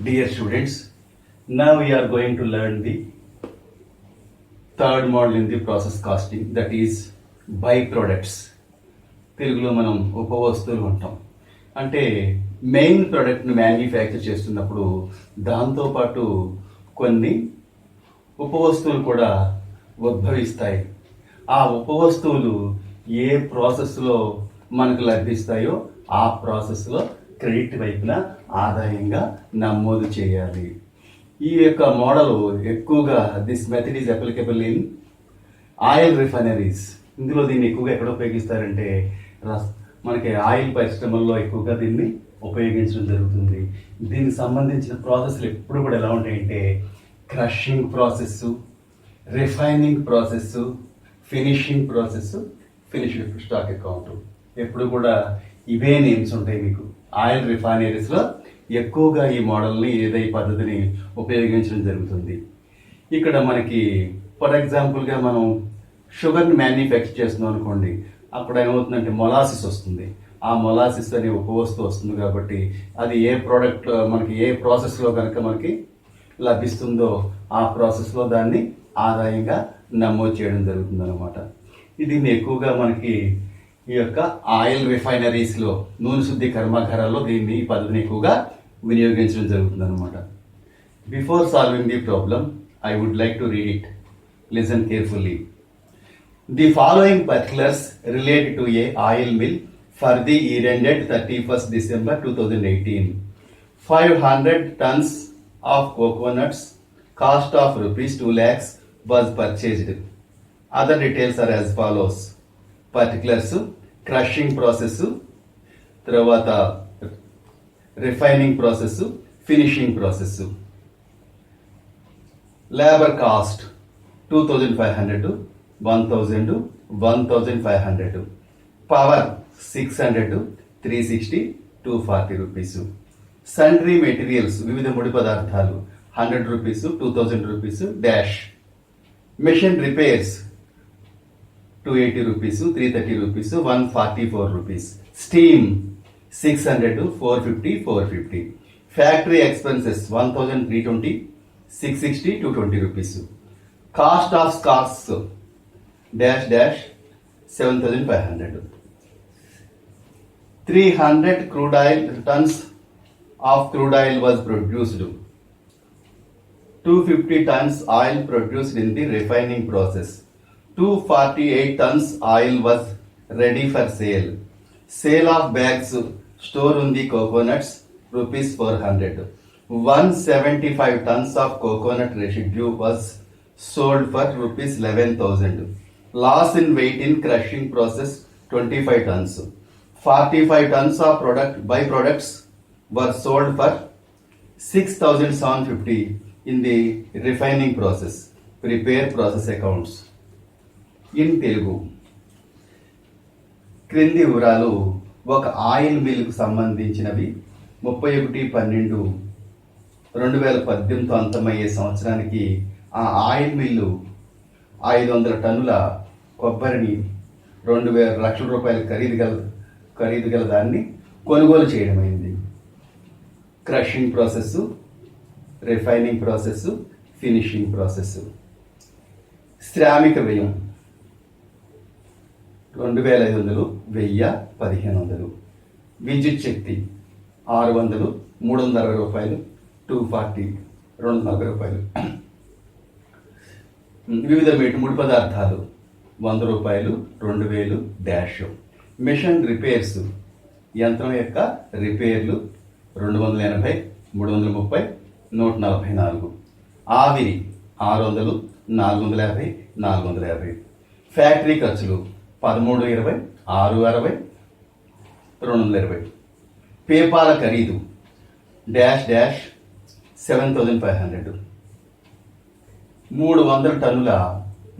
Dear students, now we are going to learn the third model in the process costing, that is byproducts. తెలుగులో మనం ఉపవస్తువులు ఉంటాం. అంటే main ప్రోడక్ట్ను manufacture చేస్తున్నప్పుడు దాంతోపాటు కొన్ని ఉపవస్తువులు కూడా ఉద్భవిస్తాయి. ఆ ఉపవస్తువులు ఏ ప్రాసెస్లో మనకు లభిస్తాయో ఆ ప్రాసెస్లో క్రెడిట్ వైపున ఆదాయంగా నమోదు చేయాలి. ఈ యొక్క మోడల్ ఎక్కువగా this method is applicable in oil refineries. ఇందులో దీన్ని ఎక్కువగా ఎక్కడ ఉపయోగిస్తారంటే మనకి ఆయిల్ పరిశ్రమల్లో ఎక్కువగా దీన్ని ఉపయోగించడం జరుగుతుంది. దీనికి సంబంధించిన ప్రాసెస్లు ఎప్పుడు కూడా ఎలా ఉంటాయంటే crushing process, refining process, finishing process, finished stock account. ఎప్పుడు కూడా ఇవే నేమ్స్ ఉంటాయి మీకు. ఆయిల్ రిఫైనరీస్లో ఎక్కువగా ఈ మోడల్ని ఈ పద్ధతిని ఉపయోగించడం జరుగుతుంది. ఇక్కడ మనకి ఫర్ ఎగ్జాంపుల్గా మనం షుగర్ని మ్యానుఫ్యాక్చర్ చేస్తున్నాం అనుకోండి, అక్కడ ఏమవుతుందంటే మొలాసిస్ వస్తుంది. ఆ మొలాసిస్ అనే ఉపవస్తువు వస్తుంది కాబట్టి అది ఏ ప్రోడక్ట్ మనకి ఏ ప్రాసెస్లో కనుక మనకి లభిస్తుందో ఆ ప్రాసెస్లో దాన్ని ఆదాయంగా నమోదు చేయడం జరుగుతుంది అనమాట. దీన్ని ఎక్కువగా మనకి ఈ యొక్క ఆయిల్ రిఫైనరీస్లో, నూనె శుద్ధి కర్మాగారాల్లో ఈ పద్ధతిని ఎక్కువగా వినియోగించడం జరుగుతుంది అనమాట. Before solving the problem I would like to read it. Listen carefully. The following particulars related to a oil mill for the year ended 31st December 2018. 500 tons of coconuts, cost of rupees 2 lakhs was purchased. Other details are as follows. Particulars: crushing process, తర్వాత refining process, finishing process. Labour cost 2500, 1000, 1500. Power 600, 360, 240 rupees. Sundry materials, వివిధ ముడి పదార్థాలు 100 rupees, 2000 rupees dash. Machine repairs 280 rupees, 330 rupees, 144 rupees. Steam 600, 450, 450. Factory expenses 1320, 660, 220 rupees. Cost of scars dash dash 7500. 300 crude oil tons of crude oil was produced. 250 tons oil produced in the refining process. 248 tons oil was ready for sale. Sale of bags stored in the coconuts rupees 400. 175 tons of coconut residue was sold for rupees 11,000. Loss in weight in crushing process 25 tons. 45 tons of byproducts were sold for 6,750 in the refining process. Prepare process accounts. In Telugu, క్రింది వివరాలు ఒక oil milk సంబంధించినవి 31/12/2018 అంతమయ్యే సంవత్సరానికి ఆ oil mill 500 టన్నుల కొబ్బరిని 2,000 లక్షల రూపాయల ఖరీదు గల దాన్ని కొనుగోలు చేయడమైంది. Crushing process, refining process, finishing process. శ్రామిక వ్యయం 2500, 1000, 1500. విద్యుత్ శక్తి 600, 360 రూపాయలు, 240, 240 రూపాయలు. వివిధ ముడి పదార్థాలు 100 రూపాయలు, 2000 డాష్. మిషన్ రిపేర్స్, యంత్రం యొక్క రిపేర్లు 280, 330, 144. ఆవిరి 600, 450, 450. ఫ్యాక్టరీ ఖర్చులు 1320, 660, 220. పేపాల ఖరీదు డాష్ డాష్ 7500. 300 టన్నుల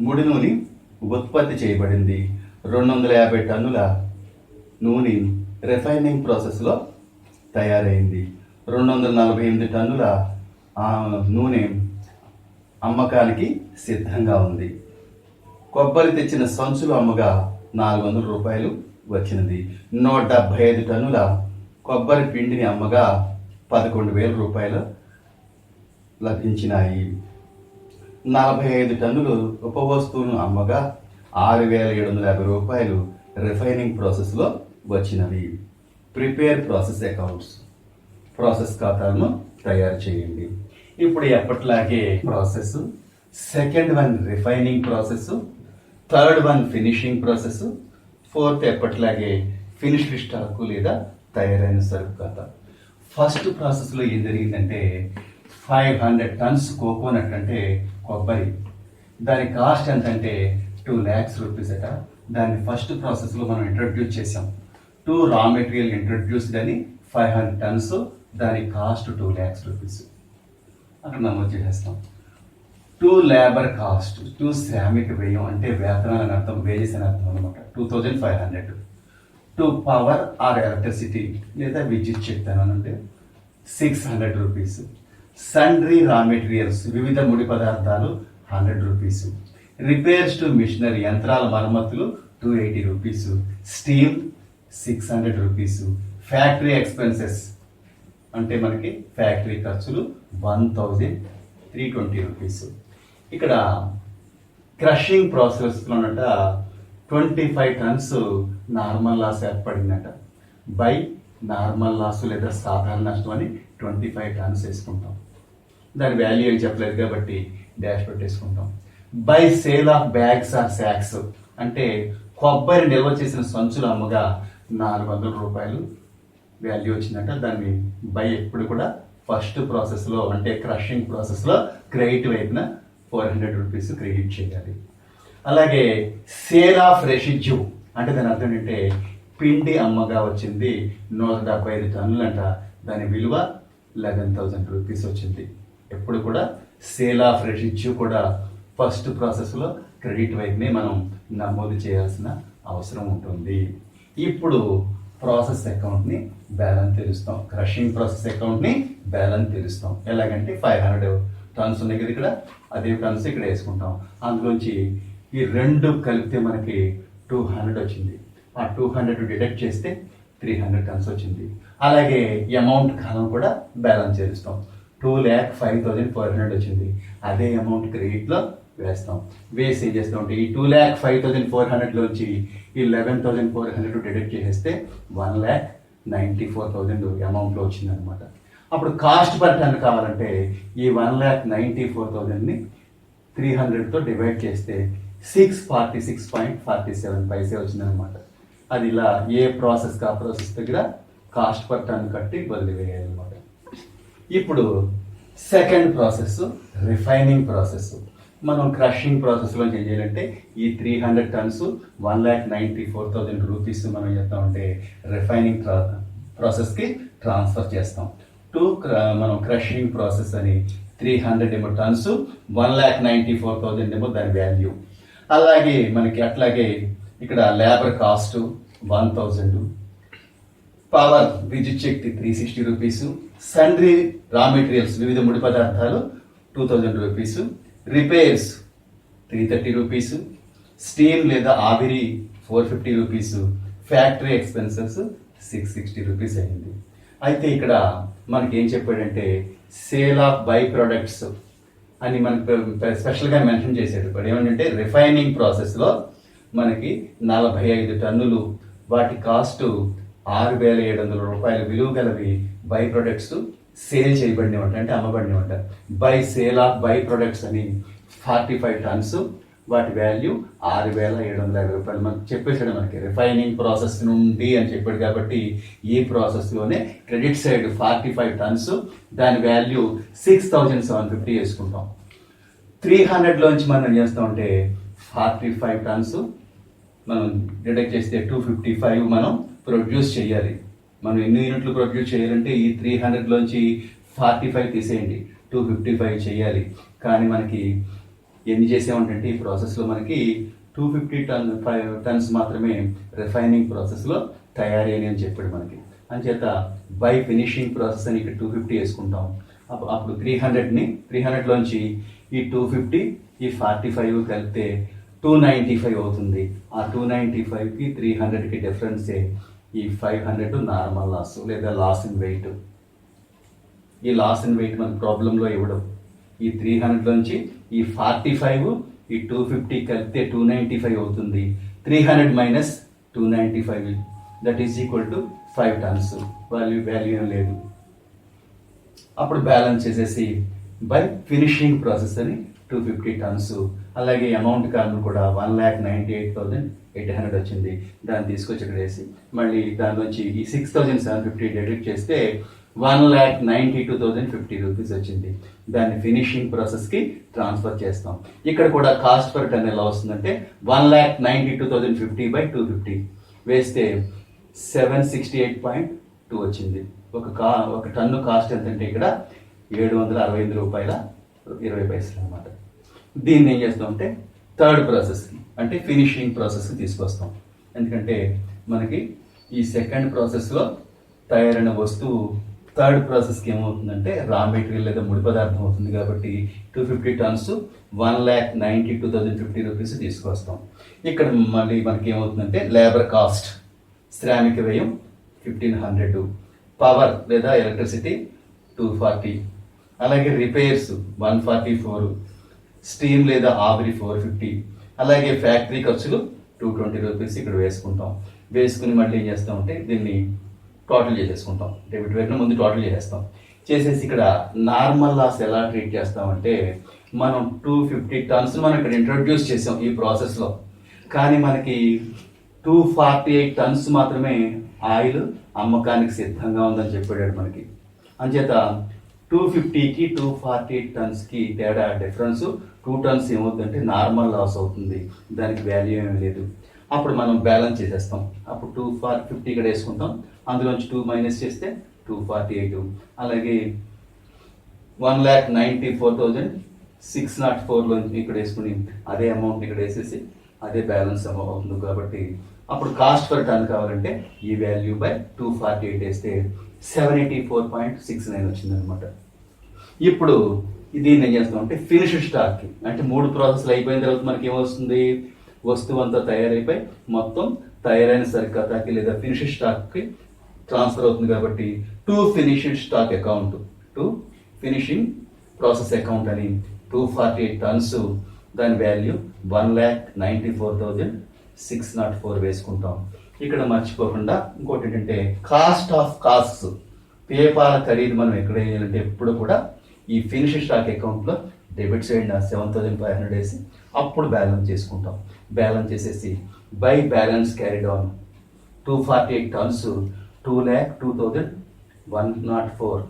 ముడి నూనె ఉత్పత్తి చేయబడింది. 250 టన్నుల నూనె రిఫైనింగ్ ప్రాసెస్లో తయారైంది. 248 టన్నుల నూనె అమ్మకానికి సిద్ధంగా ఉంది. కొబ్బరి తెచ్చిన సంచులు అమ్మగా 400 రూపాయలు వచ్చినది. 175 టన్నుల కొబ్బరి పిండిని అమ్మగా 11,000 రూపాయలు లభించినాయి. 45 టన్నులు ఉపవస్తువులను అమ్మగా 6,750 రూపాయలు రిఫైనింగ్ ప్రాసెస్లో వచ్చినవి. ప్రిపేర్ ప్రాసెస్ అకౌంట్స్, ప్రాసెస్ ఖాతాలను తయారు చేయండి. ఇప్పుడు ఎప్పట్లాగే process, second one refining process, third one finishing process, fourth ఎప్పట్లాగే ఫినిష్డ్ స్టాక్ లేదా తయారైన సరుకు ఖాతా. ఫస్ట్ ప్రాసెస్లో ఏం జరిగిందంటే 500 టన్స్ కోకోనట్ అంటే కొబ్బరి, దాని కాస్ట్ ఎంత అంటే 2 lakhs రూపీస్ అట. దాన్ని ఫస్ట్ ప్రాసెస్లో మనం ఇంట్రడ్యూస్ చేసాం. 2 రా మెటీరియల్ ఇంట్రడ్యూస్డ్ అని 500 టన్స్, దాని కాస్ట్ 2 lakhs రూపీస్ అక్కడ నమోదు చేసేస్తాం. 2 లేబర్ కాస్ట్, 2 శ్రామిక వ్యయం అంటే వేతనాలు అని అర్థం, వేజెస్ అని అర్థం అనమాట, 2500. 2 పవర్ ఆర్ ఎలక్ట్రిసిటీ లేదా విద్యుత్ శక్తి అని అంటే 600 రూపీస్. సండ్రీ రా మెటీరియల్స్ వివిధ ముడి పదార్థాలు 100 రూపీస్. రిపేర్స్ టు మిషనరీ యంత్రాల మరమ్మతులు 280 rupees. Steam 600 rupees. Factory expenses అంటే మనకి ఫ్యాక్టరీ ఖర్చులు 1320 రూపీస్. ఇక్కడ క్రషింగ్ ప్రాసెస్లోనట 25 టన్స్ నార్మల్ లాస్ ఏర్పడిందట. బై నార్మల్ లాస్ లేదా సాధారణ నష్టం అని 25 టన్స్ వేసుకుంటాం. దాని వాల్యూ ఏం చెప్పలేదు కాబట్టి డాష్ పెట్టేసుకుంటాం. By sale of bags or sacks అంటే కొబ్బరి నిల్వ చేసిన సంచులు అమ్మగా 400 రూపాయలు వాల్యూ వచ్చిందంట. దాన్ని బై ఎప్పుడు కూడా ఫస్ట్ ప్రాసెస్లో అంటే క్రషింగ్ ప్రాసెస్లో క్రెడిట్ వైపున 400 రూపీస్ క్రెడిట్ చేయాలి. అలాగే సేల్ ఆఫ్ రెసిడ్యూ అంటే దాని అర్థం ఏంటంటే పిండి అమ్మగా వచ్చింది 175 టన్నులంట, దాని విలువ 11,000 రూపీస్ వచ్చింది. ఎప్పుడు కూడా సేల్ ఆఫ్ రెసిడ్యూ కూడా ఫస్ట్ ప్రాసెస్లో క్రెడిట్ వైపునే మనం నమోదు చేయాల్సిన అవసరం ఉంటుంది. ఇప్పుడు ప్రాసెస్ అకౌంట్ని బ్యాలెన్స్ తెలుస్తాం. క్రషింగ్ ప్రాసెస్ అకౌంట్ని బ్యాలెన్స్ తెలుస్తాం. ఎలాగంటే 500 టన్స్ ఉన్నాయి కదా ఇక్కడ, అదే టన్స్ ఇక్కడ వేసుకుంటాం. అందులోంచి ఈ రెండు కలిపితే మనకి 200 వచ్చింది. ఆ 200 డిడక్ట్ చేస్తే 300 టన్స్ వచ్చింది. అలాగే అమౌంట్ కాలం కూడా బ్యాలెన్స్ చేస్తాం. 2,05,400 వచ్చింది. అదే అమౌంట్ క్రెడిట్లో వేస్తాం. వేసి ఏం చేస్తాం అంటే ఈ 2,05,400లోంచి ఈ 11,400 డిడక్ట్ చేసేస్తే 1,94,000 అమౌంట్లో వచ్చింది అనమాట. అప్పుడు కాస్ట్ పర్ టన్ కావాలంటే ఈ 1,94,000ని 300తో డివైడ్ చేస్తే 646.47 పైసే వచ్చిందనమాట. అది ఇలా ఏ ప్రాసెస్ ఆ ప్రాసెస్ దగ్గర కాస్ట్ పర్ టన్ కట్టి వదిలివేయాలన్నమాట. ఇప్పుడు సెకండ్ ప్రాసెస్ రిఫైనింగ్ ప్రాసెస్. మనం క్రషింగ్ ప్రాసెస్లో ఏం చేయాలంటే ఈ 300 టన్స్ 1,94,000 రూపీస్ మనం చేస్తామంటే రిఫైనింగ్ ప్రాసెస్కి ట్రాన్స్ఫర్ చేస్తాం. మనం క్రషింగ్ ప్రాసెస్ అని 300 టన్స్ 1,94,000 దాని వాల్యూ. అలాగే మనకి అట్లాగే ఇక్కడ లేబర్ కాస్ట్ 1,000, పవర్ విద్యుత్ శక్తి 360 రూపీస్, సండ్రీ రా మెటీరియల్స్ వివిధ ముడి పదార్థాలు 2,000 రూపీస్, రిపేర్స్ 330 రూపీస్, స్టీమ్ లేదా ఆవిరి 450 రూపీస్, ఫ్యాక్టరీ ఎక్స్పెన్సెస్ 660 రూపీస్ అయింది. అయితే ఇక్కడ మనకి ఏం చెప్పాడంటే సేల్ ఆఫ్ బై ప్రొడక్ట్స్ అని మనకు స్పెషల్గా మెన్షన్ చేశాడు. ఇప్పుడు ఏమంటే రిఫైనింగ్ ప్రాసెస్లో మనకి 45 టన్నులు, వాటి కాస్ట్ 6,700 రూపాయలు విలువ గలవి బై ప్రొడక్ట్స్ సేల్ చేయబడినవి అంటే అమ్మబడినవి అంట. By sale of by products అని 45 టన్స్, వాటి వాల్యూ 6,750 రూపాయలు. మనకు చెప్పేసాడు మనకి రిఫైనింగ్ ప్రాసెస్ నుండి అని చెప్పాడు కాబట్టి ఈ ప్రాసెస్లోనే క్రెడిట్ సైడ్ 45 టన్స్, దాని వాల్యూ 6,750 వేసుకుంటాం. 300లోంచి మనం ఏం చేస్తామంటే 45 టన్స్ మనం డిడక్ట్ చేస్తే 255 మనం ప్రొడ్యూస్ చేయాలి. మనం ఎన్ని యూనిట్లు ప్రొడ్యూస్ చేయాలంటే ఈ 300లోంచి 45 తీసేయండి, 255 చేయాలి. కానీ మనకి ఎన్ని చేసామంటే ఈ ప్రాసెస్లో మనకి 250 టన్స్ మాత్రమే రిఫైనింగ్ ప్రాసెస్లో తయారీ అని చెప్పాడు మనకి. అంచేత బై ఫినిషింగ్ ప్రాసెస్ అని ఇక్కడ 250 వేసుకుంటాం. అప్పుడు 300లోంచి ఈ 250 ఈ 45 కలిపితే 295 అవుతుంది. ఆ 295కి 300కి డిఫరెన్సే ఈ 500 నార్మల్ లాస్ లేదా లాస్ ఇన్ వెయిట్. ఈ లాస్ ఇన్ వెయిట్ మన ప్రాబ్లంలో ఇవ్వడం ఈ 300 నుంచి ఈ 45 ఈ 250 కలిపితే 295 అవుతుంది. 300 minus 295 that is equal to 5 turns. Value ఏం లేదు. అప్పుడు బ్యాలెన్స్ చేసేసి బై ఫినిషింగ్ ప్రాసెస్ అని 250 టన్స్. అలాగే అమౌంట్ కారణం కూడా 1,98,800 వచ్చింది. దాన్ని తీసుకొచ్చి ఇక్కడ వేసి మళ్ళీ దాని నుంచి ఈ 6,750 డెడిట్ చేస్తే 1,92,050 రూపీస్ వచ్చింది. దాన్ని ఫినిషింగ్ ప్రాసెస్కి ట్రాన్స్ఫర్ చేస్తాం. ఇక్కడ కూడా కాస్ట్ పర్ టన్ ఎలా వస్తుందంటే 1,92,050 బై 250 వేస్తే 768.2 వచ్చింది. ఒక టన్ను కాస్ట్ ఎంతంటే ఇక్కడ 765 రూపాయల 20 పైసలు అనమాట. దీన్ని ఏం చేస్తాం అంటే థర్డ్ ప్రాసెస్కి అంటే ఫినిషింగ్ ప్రాసెస్కి తీసుకొస్తాం. ఎందుకంటే మనకి ఈ సెకండ్ ప్రాసెస్లో తయారైన వస్తువు థర్డ్ ప్రాసెస్కి ఏమవుతుందంటే రా మెటీరియల్ లేదా ముడి పదార్థం అవుతుంది. కాబట్టి 250 టన్స్ 1,92,050 రూపీస్ తీసుకొస్తాం. ఇక్కడ మళ్ళీ మనకి ఏమవుతుందంటే లేబర్ కాస్ట్ శ్రామిక వ్యయం 1,500, పవర్ లేదా ఎలక్ట్రిసిటీ 240, అలాగే రిపేర్స్ 144, స్టీమ్ లేదా ఆవిరి 450, అలాగే ఫ్యాక్టరీ ఖర్చులు 220 రూపీస్ ఇక్కడ వేసుకుంటాం. వేసుకుని మళ్ళీ ఏం చేస్తామంటే దీన్ని టోటల్ చేసేసుకుంటాం. డెబిట్ వైపున ముందు టోటల్ చేసేస్తాం. చేసేసి ఇక్కడ నార్మల్ లాస్ ఎలా ట్రీట్ చేస్తామంటే మనం 250 టన్స్ మనం ఇక్కడ ఇంట్రొడ్యూస్ చేసాం ఈ ప్రాసెస్లో. కానీ మనకి 248 టన్స్ మాత్రమే ఆయిల్ అమ్మకానికి సిద్ధంగా ఉందని చెప్పాడు మనకి. అంచేత 250కి 248 టన్స్కి తేడా డిఫరెన్స్ 2 టన్స్ ఏమవుతుందంటే నార్మల్ లాస్ అవుతుంది. దానికి వాల్యూ ఏమీ లేదు. అప్పుడు మనం బ్యాలెన్స్ చేసేస్తాం. అప్పుడు 250 ఇక్కడ వేసుకుంటాం. అందులోంచి 2 మైనస్ చేస్తే 248. అలాగే 1,94,604లో ఇక్కడ వేసుకుని అదే అమౌంట్ ఇక్కడ వేసేసి అదే బ్యాలెన్స్ అవుతుంది. కాబట్టి అప్పుడు కాస్ట్ పర్ టన్ కావాలంటే ఈ వాల్యూ బై 248 వేస్తే 784.69 వచ్చిందనమాట. ఇప్పుడు దీన్ని ఏం చేస్తాం అంటే ఫినిష్ స్టాక్కి అంటే 3 ప్రాసెస్లు అయిపోయిన తర్వాత మనకి ఏమొస్తుంది, వస్తువు అంతా తయారైపోయి మొత్తం తయారైన సరికతాకి లేదా ఫినిష్ స్టాక్కి ట్రాన్స్ఫర్ అవుతుంది. కాబట్టి to finishing stock account to finishing process account అని 248 టన్స్ దాని వాల్యూ 1,94,604 వేసుకుంటాం. ఇక్కడ మర్చిపోకుండా ఇంకోటి ఏంటంటే కాస్ట్ ఆఫ్ కాస్ట్ పేపాల ఖరీదు మనం ఎక్కడ వేయాలంటే ఎప్పుడు కూడా ఈ ఫినిష్ స్టాక్ అకౌంట్లో డెబిట్ సైడ్ 7,500 వేసి అప్పుడు బ్యాలెన్స్ చేసుకుంటాం. బ్యాలెన్స్ చేసేసి by balance carried on 248 tons 2,02,104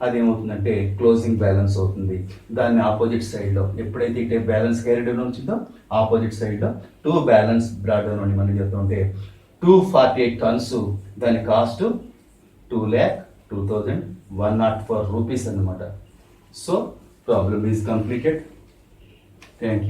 అదేమవుతుందంటే క్లోజింగ్ బ్యాలెన్స్ అవుతుంది. దాన్ని ఆపోజిట్ సైడ్లో ఎప్పుడైతే ఇటే బ్యాలెన్స్ క్యారీ డౌన్ వచ్చిందో ఆపోజిట్ సైడ్లో 2 బ్యాలెన్స్ బ్రాడ్ డౌన్ అని మనం చెప్తుంటే 248 టన్స్ దాని కాస్ట్ 2,02,104 రూపీస్ అన్నమాట. So problem is completed. Thank you.